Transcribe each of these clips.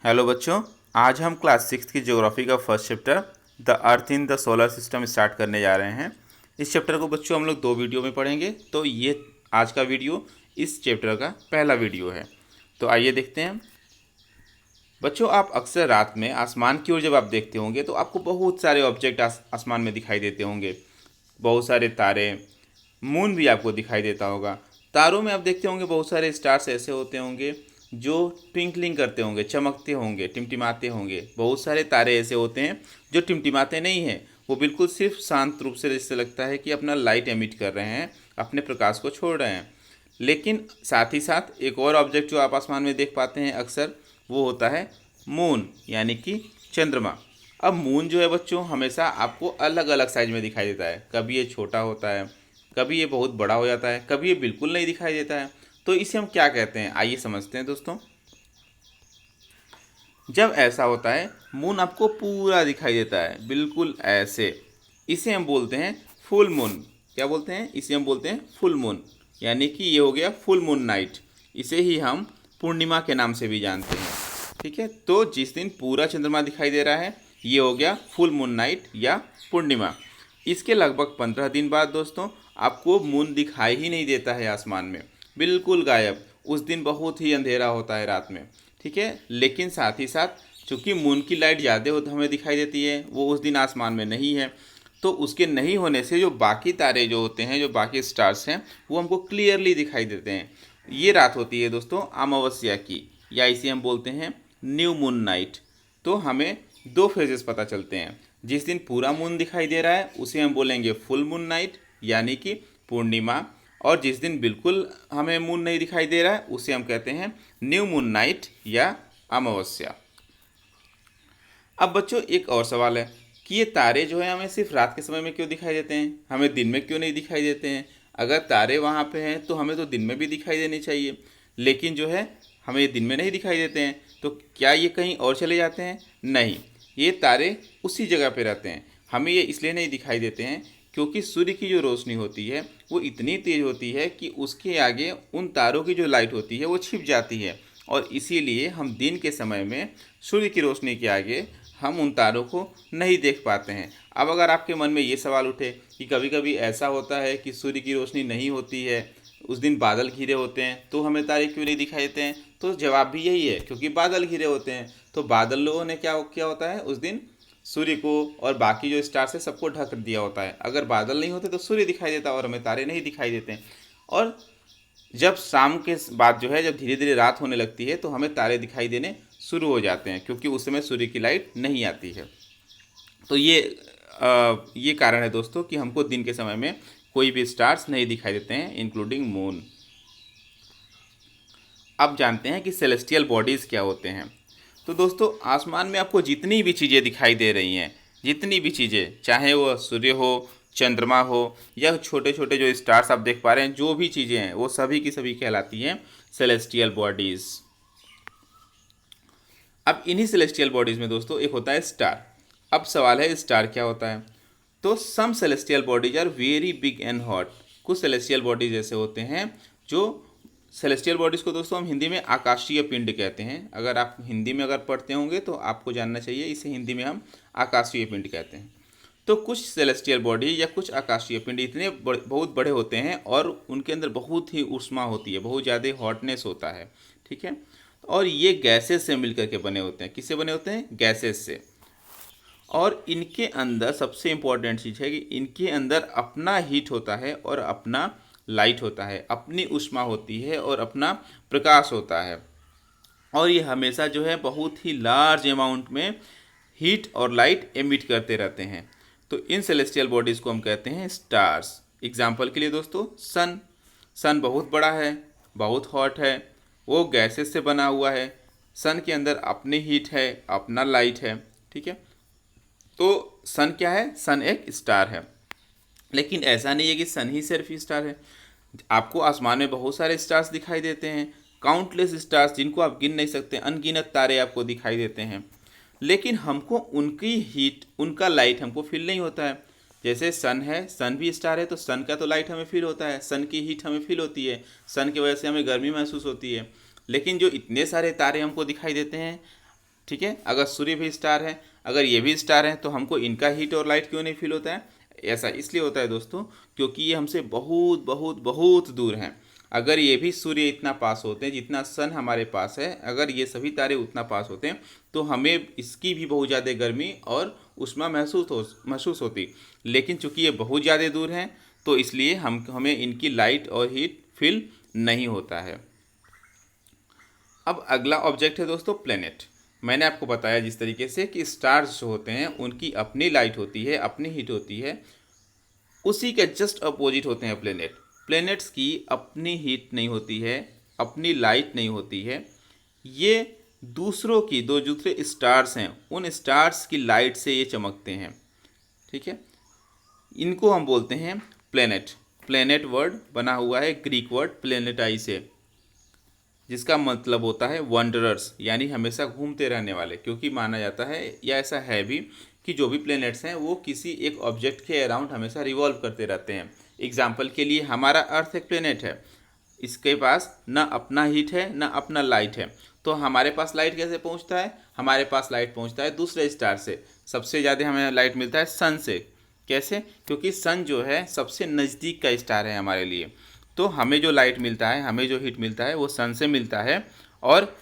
Hello बच्चों, आज हम क्लास 6 की ज्योग्राफी का first chapter the earth in the solar system start करने जा रहे हैं। इस चैप्टर को बच्चों हम लोग 2 वीडियो में पढ़ेंगे, तो ये आज का वीडियो इस चैप्टर का पहला वीडियो है। तो आइए देखते हैं। बच्चों, आप अक्सर रात में आसमान की ओर जब आप देखते होंगे तो आपको बहुत सारे ऑब्जेक्ट आसमान में दिखाई देते होंगे। बहुत सारे तारे, मून भी आपको दिखाई देता होगा। तारों में आप देखते होंगे बहुत सारे स्टार्स ऐसे होते होंगे जो ट्विंकलिंग करते होंगे, चमकते होंगे, टिमटिमाते होंगे। बहुत सारे तारे ऐसे होते हैं जो टिमटिमाते नहीं हैं, वो बिल्कुल सिर्फ शांत रूप से जैसे लगता है कि अपना लाइट एमिट कर रहे हैं, अपने प्रकाश को छोड़ रहे हैं। लेकिन साथ ही साथ एक और ऑब्जेक्ट जो आप आसमान में देख पाते हैं अक्सर, वो होता है मून, यानी कि चंद्रमा। अब मून जो है बच्चों हमेशा आपको अलग अलग साइज में दिखाई देता है। कभी ये छोटा होता है, कभी ये बहुत बड़ा हो जाता है, कभी ये बिल्कुल नहीं दिखाई देता है। तो इसे हम क्या कहते हैं, आइए समझते हैं दोस्तों। जब ऐसा होता है, मून आपको पूरा दिखाई देता है, बिल्कुल ऐसे, इसे हम बोलते हैं फुल मून। क्या बोलते हैं? इसे हम बोलते हैं फुल मून, यानी कि ये हो गया फुल मून नाइट। इसे ही हम पूर्णिमा के नाम से भी जानते हैं। ठीक है, तो जिस दिन पूरा चंद्रमा दिखाई दे रहा है, ये हो गया फुल मून नाइट या पूर्णिमा। इसके लगभग 15 दिन बाद दोस्तों आपको मून दिखाई ही नहीं देता है आसमान में, बिल्कुल गायब। उस दिन बहुत ही अंधेरा होता है रात में। ठीक है, लेकिन साथ ही साथ चूँकि मून की लाइट ज़्यादा हमें दिखाई देती है, वो उस दिन आसमान में नहीं है, तो उसके नहीं होने से जो बाकी तारे जो होते हैं, जो बाकी स्टार्स हैं, वो हमको क्लियरली दिखाई देते हैं। ये रात होती है दोस्तों अमावस्या की, या इसे हम बोलते हैं न्यू मून नाइट। तो हमें दो फेजेस पता चलते हैं। जिस दिन पूरा मून दिखाई दे रहा है उसे हम बोलेंगे फुल मून नाइट, यानी कि पूर्णिमा। और जिस दिन बिल्कुल हमें मून नहीं दिखाई दे रहा है उसे हम कहते हैं न्यू मून नाइट या अमावस्या। अब बच्चों एक और सवाल है कि ये तारे जो है हमें सिर्फ रात के समय में क्यों दिखाई देते हैं, हमें दिन में क्यों नहीं दिखाई देते हैं? अगर तारे वहाँ पे हैं तो हमें तो दिन में भी दिखाई देने चाहिए, लेकिन जो है हमें ये दिन में नहीं दिखाई देते हैं। तो क्या ये कहीं और चले जाते हैं? नहीं, ये तारे उसी जगह पे रहते हैं। हमें ये इसलिए नहीं दिखाई देते हैं क्योंकि सूर्य की जो रोशनी होती है वो इतनी तेज़ होती है कि उसके आगे उन तारों की जो लाइट होती है वो छिप जाती है, और इसीलिए हम दिन के समय में सूर्य की रोशनी के आगे हम उन तारों को नहीं देख पाते हैं। अब अगर आपके मन में ये सवाल उठे कि कभी कभी ऐसा होता है कि सूर्य की रोशनी नहीं होती है, उस दिन बादल घिरे होते हैं, तो हमें तारे क्यों नहीं दिखाई देते हैं? तो जवाब भी यही है, क्योंकि बादल घिरे होते हैं। तो बादल लोगों ने क्या क्या होता है, उस दिन सूर्य को और बाकी जो स्टार्स है सबको ढक दिया होता है। अगर बादल नहीं होते तो सूर्य दिखाई देता और हमें तारे नहीं दिखाई देते। और जब शाम के बाद जो है, जब धीरे धीरे रात होने लगती है, तो हमें तारे दिखाई देने शुरू हो जाते हैं, क्योंकि उस समय सूर्य की लाइट नहीं आती है। तो ये कारण है दोस्तों कि हमको दिन के समय में कोई भी स्टार्स नहीं दिखाई देते हैं, इंक्लूडिंग मून। अब जानते हैं कि सेलेस्टियल बॉडीज़ क्या होते हैं। तो दोस्तों आसमान में आपको जितनी भी चीज़ें दिखाई दे रही हैं, जितनी भी चीज़ें, चाहे वो सूर्य हो, चंद्रमा हो, या छोटे छोटे जो स्टार्स आप देख पा रहे हैं, जो भी चीज़ें हैं वो सभी की सभी कहलाती हैं सेलेस्टियल बॉडीज़। अब इन्हीं सेलेस्टियल बॉडीज़ में दोस्तों एक होता है स्टार। अब सवाल है स्टार क्या होता है? तो some celestial bodies are very big and hot. कुछ सेलेस्टियल बॉडीज ऐसे होते हैं जो, सेलेस्टियल बॉडीज़ को दोस्तों हम हिंदी में आकाशीय पिंड कहते हैं। अगर आप हिंदी में अगर पढ़ते होंगे तो आपको जानना चाहिए, इसे हिंदी में हम आकाशीय पिंड कहते हैं। तो कुछ सेलेस्टियल बॉडी या कुछ आकाशीय पिंड इतने बहुत बड़े होते हैं और उनके अंदर बहुत ही ऊष्मा होती है, बहुत ज़्यादा हॉटनेस होता है। ठीक है, और ये गैसेस से मिलकर के बने होते हैं। किससे बने होते हैं? गैसेस से। और इनके अंदर सबसे इम्पॉर्टेंट चीज़ है कि इनके अंदर अपना हीट होता है और अपना लाइट होता है, अपनी ऊष्मा होती है और अपना प्रकाश होता है। और ये हमेशा जो है बहुत ही लार्ज अमाउंट में हीट और लाइट एमिट करते रहते हैं। तो इन सेलेस्टियल बॉडीज़ को हम कहते हैं स्टार्स। एग्जाम्पल के लिए दोस्तों सन। सन बहुत बड़ा है, बहुत हॉट है, वो गैसेस से बना हुआ है। सन के अंदर अपनी हीट है, अपना लाइट है। ठीक है, तो सन क्या है? सन एक स्टार है। लेकिन ऐसा नहीं है कि सन ही सिर्फ स्टार है। आपको आसमान में बहुत सारे स्टार्स दिखाई देते हैं, काउंटलेस स्टार्स जिनको आप गिन नहीं सकते, अनगिनत तारे आपको दिखाई देते हैं। लेकिन हमको उनकी हीट, उनका लाइट हमको फील नहीं होता है। जैसे सन है, सन भी स्टार है, तो सन का तो लाइट हमें फील होता है, सन की हीट हमें फील होती है, सन की वजह से हमें गर्मी महसूस होती है। लेकिन जो इतने सारे तारे हमको दिखाई देते हैं, ठीक है। अगर सूर्य भी स्टार है, अगर ये भी स्टार है, तो हमको इनका हीट और लाइट क्यों नहीं फील होता है? ऐसा इसलिए होता है दोस्तों, क्योंकि ये हमसे बहुत बहुत बहुत दूर हैं। अगर ये भी सूर्य इतना पास होते हैं जितना सन हमारे पास है, अगर ये सभी तारे उतना पास होते हैं, तो हमें इसकी भी बहुत ज़्यादा गर्मी और उष्मा महसूस होती। लेकिन चूंकि ये बहुत ज़्यादा दूर हैं, तो इसलिए हमें इनकी लाइट और हीट फील नहीं होता है। अब अगला ऑब्जेक्ट है दोस्तों प्लेनेट। मैंने आपको बताया जिस तरीके से कि स्टार्स जो होते हैं उनकी अपनी लाइट होती है, अपनी हीट होती है, उसी के जस्ट अपोजिट होते हैं प्लेनेट। प्लेनेट्स की अपनी हीट नहीं होती है, अपनी लाइट नहीं होती है, ये दूसरों की, दो दूसरे स्टार्स हैं, उन स्टार्स की लाइट से ये चमकते हैं। ठीक है, इनको हम बोलते हैं प्लेनेट। प्लेनेट वर्ड बना हुआ है ग्रीक वर्ड प्लेनेटाई से, जिसका मतलब होता है वंडरर्स, यानी हमेशा घूमते रहने वाले। क्योंकि माना जाता है, या ऐसा है भी, कि जो भी प्लैनेट्स हैं वो किसी एक ऑब्जेक्ट के अराउंड हमेशा रिवॉल्व करते रहते हैं। एग्जाम्पल के लिए हमारा अर्थ एक प्लैनेट है, इसके पास ना अपना हीट है ना अपना लाइट है। तो हमारे पास लाइट कैसे पहुंचता है? हमारे पास लाइट पहुंचता है दूसरे स्टार से। सबसे ज़्यादा हमें लाइट मिलता है सन से। कैसे? क्योंकि सन जो है सबसे नज़दीक का स्टार है हमारे लिए। तो हमें जो लाइट मिलता है, हमें जो हीट मिलता है, वो सन से मिलता है। और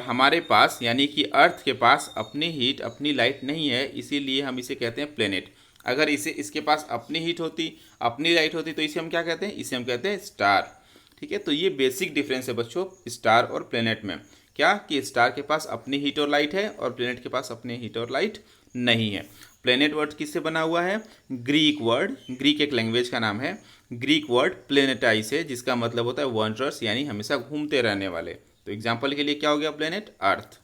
हमारे पास, यानी कि अर्थ के पास अपनी हीट अपनी लाइट नहीं है, इसीलिए हम इसे कहते हैं प्लेनेट। अगर इसके पास अपनी हीट होती, अपनी लाइट होती, तो इसे हम क्या कहते हैं? इसे हम कहते हैं स्टार। ठीक है, तो ये बेसिक डिफरेंस है बच्चों स्टार और प्लेनेट में। क्या कि स्टार के पास अपनी हीट और लाइट है और प्लेनेट के पास अपनी हीट और लाइट नहीं है। प्लेनेट वर्ड किससे बना हुआ है? ग्रीक वर्ड, ग्रीक एक लैंग्वेज का नाम है, ग्रीक वर्ड प्लेनेटाई से, जिसका मतलब होता है वंडरर्स, यानी हमेशा घूमते रहने वाले। तो एग्जाम्पल के लिए क्या हो गया प्लेनेट? अर्थ।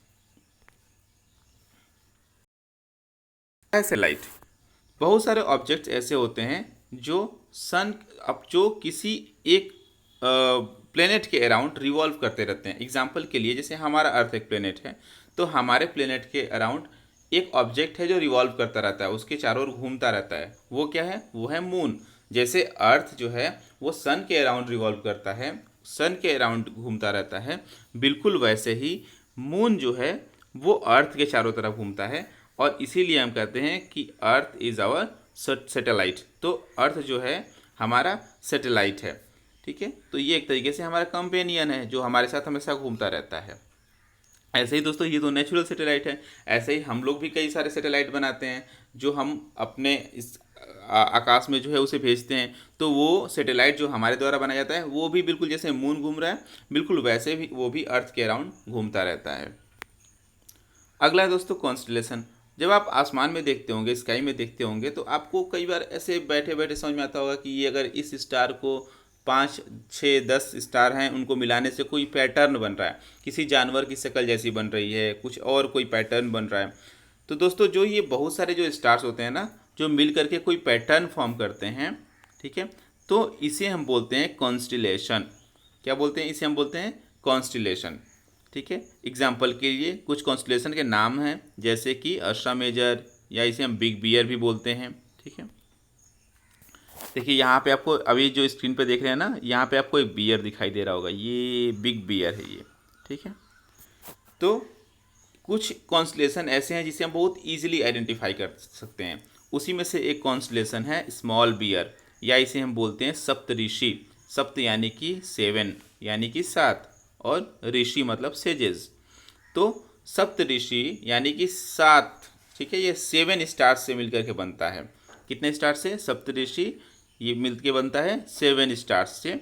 ऐसे लाइट, बहुत सारे ऑब्जेक्ट्स ऐसे होते हैं जो सन, अब जो किसी एक प्लेनेट के अराउंड रिवॉल्व करते रहते हैं। एग्जाम्पल के लिए जैसे हमारा अर्थ एक प्लेनेट है, तो हमारे प्लेनेट के अराउंड एक ऑब्जेक्ट है जो रिवॉल्व करता रहता है, उसके चारों ओर घूमता रहता है। वो क्या है? वो है मून। जैसे अर्थ जो है वो सन के अराउंड रिवॉल्व करता है, सन के अराउंड घूमता रहता है, बिल्कुल वैसे ही मून जो है वो अर्थ के चारों तरफ घूमता है। और इसीलिए हम कहते हैं कि अर्थ इज़ आवर सैटेलाइट। तो अर्थ जो है हमारा सैटेलाइट है। ठीक है, तो ये एक तरीके से हमारा कंपेनियन है जो हमारे साथ हमेशा घूमता रहता है। ऐसे ही दोस्तों ये तो नेचुरल सैटेलाइट है। ऐसे ही हम लोग भी कई सारे सैटेलाइट बनाते हैं जो हम अपने इस आकाश में जो है उसे भेजते हैं। तो वो सैटेलाइट जो हमारे द्वारा बनाया जाता है वो भी बिल्कुल जैसे मून घूम रहा है, बिल्कुल वैसे भी वो भी अर्थ के अराउंड घूमता रहता है। अगला है दोस्तों कॉन्स्टलेशन। जब आप आसमान में देखते होंगे, स्काई में देखते होंगे, तो आपको कई बार ऐसे बैठे बैठे समझ में आता होगा कि ये अगर इस स्टार को 5, 6, 10 स्टार हैं, उनको मिलाने से कोई पैटर्न बन रहा है, किसी जानवर की शक्ल जैसी बन रही है, कुछ और कोई पैटर्न बन रहा है। तो दोस्तों जो ये बहुत सारे जो स्टार्स होते हैं ना, जो मिल करके कोई पैटर्न फॉर्म करते हैं, ठीक है, तो इसे हम बोलते हैं कॉन्स्टिलेशन। क्या बोलते हैं? इसे हम बोलते हैं कॉन्स्टिलेशन। ठीक है, एग्जाम्पल के लिए कुछ कॉन्स्टलेशन के नाम हैं, जैसे कि अर्सा मेजर, या इसे हम बिग बियर भी बोलते हैं। ठीक है, देखिए यहाँ पे आपको अभी जो स्क्रीन पे देख रहे हैं ना, यहाँ पे आपको एक बियर दिखाई दे रहा होगा, ये बिग बियर है ये। ठीक है, तो कुछ कॉन्स्टलेशन ऐसे हैं जिसे हम बहुत ईजिली आइडेंटिफाई कर सकते हैं। उसी में से एक कॉन्स्टलेशन है स्मॉल बियर, या इसे हम बोलते हैं सप्तऋषि। सप्त यानी कि 7, यानी कि 7, और ऋषि मतलब सेजेस। तो सप्तऋषि यानी कि 7। ठीक है, ये 7 स्टार्स से मिलकर के बनता है। कितने स्टार से? सप्तऋषि ये मिलके बनता है 7 स्टार्स से।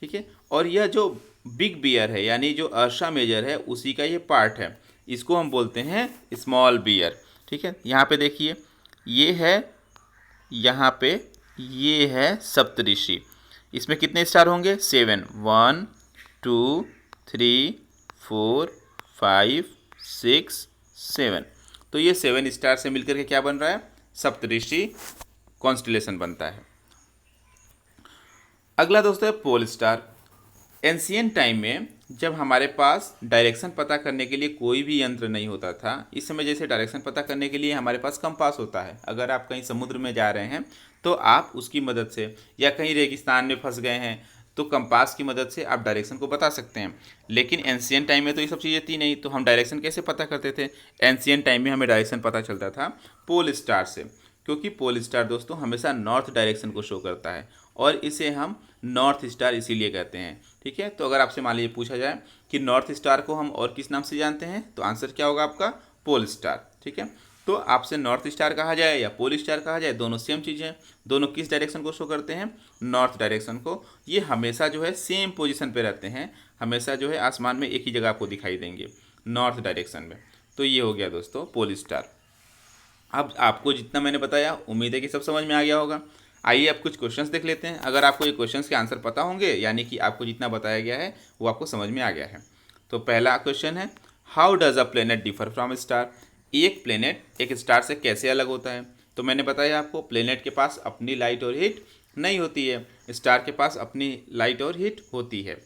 ठीक है, और यह जो बिग बियर है, यानी जो अर्सा मेजर है, उसी का ये पार्ट है, इसको हम बोलते हैं स्मॉल बियर। ठीक है, यहाँ पे देखिए ये है, यहाँ पे ये है सप्तऋषि। इसमें कितने स्टार होंगे? 7, 1, 2, 3, 4, 5, 6, 7। तो ये 7 स्टार से मिलकर के क्या बन रहा है? सप्तऋषि कॉन्स्टलेशन बनता है। अगला दोस्तों है पोल स्टार। एंशिएंट टाइम में जब हमारे पास डायरेक्शन पता करने के लिए कोई भी यंत्र नहीं होता था, इस समय जैसे डायरेक्शन पता करने के लिए हमारे पास कंपास होता है। अगर आप कहीं समुद्र में जा रहे हैं तो आप उसकी मदद से, या कहीं रेगिस्तान में फंस गए हैं तो कंपास की मदद से आप डायरेक्शन को बता सकते हैं। लेकिन एंशियंट टाइम में तो ये सब चीज़ें थी नहीं, तो हम डायरेक्शन कैसे पता करते थे? एंशियंट टाइम में हमें डायरेक्शन पता चलता था पोल स्टार से, क्योंकि पोल स्टार दोस्तों हमेशा नॉर्थ डायरेक्शन को शो करता है और इसे हम नॉर्थ स्टार इसीलिए कहते हैं। ठीक है, तो अगर आपसे मान लीजिए पूछा जाए कि नॉर्थ स्टार को हम और किस नाम से जानते हैं, तो आंसर क्या होगा आपका? Pole star. ठीक है, तो आपसे नॉर्थ स्टार कहा जाए या पोल स्टार कहा जाए, दोनों सेम चीज़ हैं। दोनों किस डायरेक्शन को शो करते हैं? नॉर्थ डायरेक्शन को। ये हमेशा जो है सेम पोजीशन पे रहते हैं, हमेशा जो है आसमान में एक ही जगह आपको दिखाई देंगे, नॉर्थ डायरेक्शन में। तो ये हो गया दोस्तों पोल स्टार। अब आपको जितना मैंने बताया उम्मीद है कि सब समझ में आ गया होगा। आइए अब कुछ क्वेश्चंस देख लेते हैं। अगर आपको ये क्वेश्चंस के आंसर पता होंगे, यानी कि आपको जितना बताया गया है वो आपको समझ में आ गया है। तो पहला क्वेश्चन है, how does a planet differ from star? एक प्लेनेट एक स्टार से कैसे अलग होता है? तो मैंने बताया आपको, प्लेनेट के पास अपनी लाइट और हीट नहीं होती है, स्टार के पास अपनी लाइट और हीट होती है।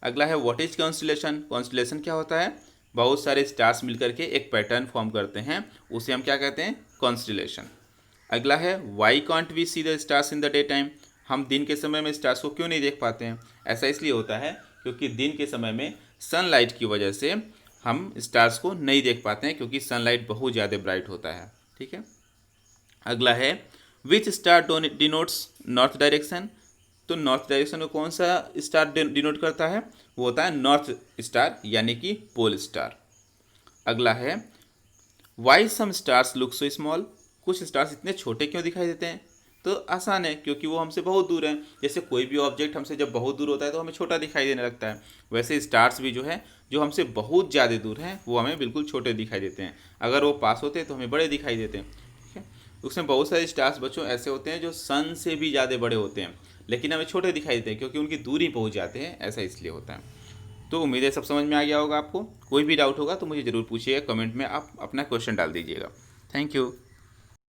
अगला है, व्हाट इज कॉन्स्टलेशन? कॉन्स्टलेशन क्या होता है? बहुत सारे स्टार्स मिलकर के एक पैटर्न फॉर्म करते हैं, उसे हम क्या कहते हैं? कॉन्स्टलेशन। अगला है, why can't we see the stars in the day time? हम दिन के समय में स्टार्स को क्यों नहीं देख पाते हैं? ऐसा इसलिए होता है क्योंकि दिन के समय में सनलाइट की वजह से हम स्टार्स को नहीं देख पाते हैं, क्योंकि सनलाइट बहुत ज़्यादा ब्राइट होता है। ठीक है, अगला है, विच स्टार डिनोट्स नॉर्थ डायरेक्शन? तो नॉर्थ डायरेक्शन को कौन सा स्टार डिनोट करता है? वो होता है नॉर्थ स्टार, यानी कि पोल स्टार। अगला है, why some stars look so small? कुछ स्टार्स इतने छोटे क्यों दिखाई देते हैं? तो आसान है, क्योंकि वो हमसे बहुत दूर हैं। जैसे कोई भी ऑब्जेक्ट हमसे जब बहुत दूर होता है तो हमें छोटा दिखाई देने लगता है, वैसे स्टार्स भी जो है जो हमसे बहुत ज़्यादा दूर हैं वो हमें बिल्कुल छोटे दिखाई देते हैं। अगर वो पास होते हैं तो हमें बड़े दिखाई देते हैं। ठीक है, उसमें बहुत सारे स्टार्स बच्चों ऐसे होते हैं जो सन से भी ज़्यादा बड़े होते हैं, लेकिन हमें छोटे दिखाई देते हैं क्योंकि उनकी दूरी पहुँच जाते हैं, ऐसा इसलिए होता है। तो उम्मीद है सब समझ में आ गया होगा आपको। कोई भी डाउट होगा तो मुझे ज़रूर पूछिएगा, कमेंट में आप अपना क्वेश्चन डाल दीजिएगा। Thank you.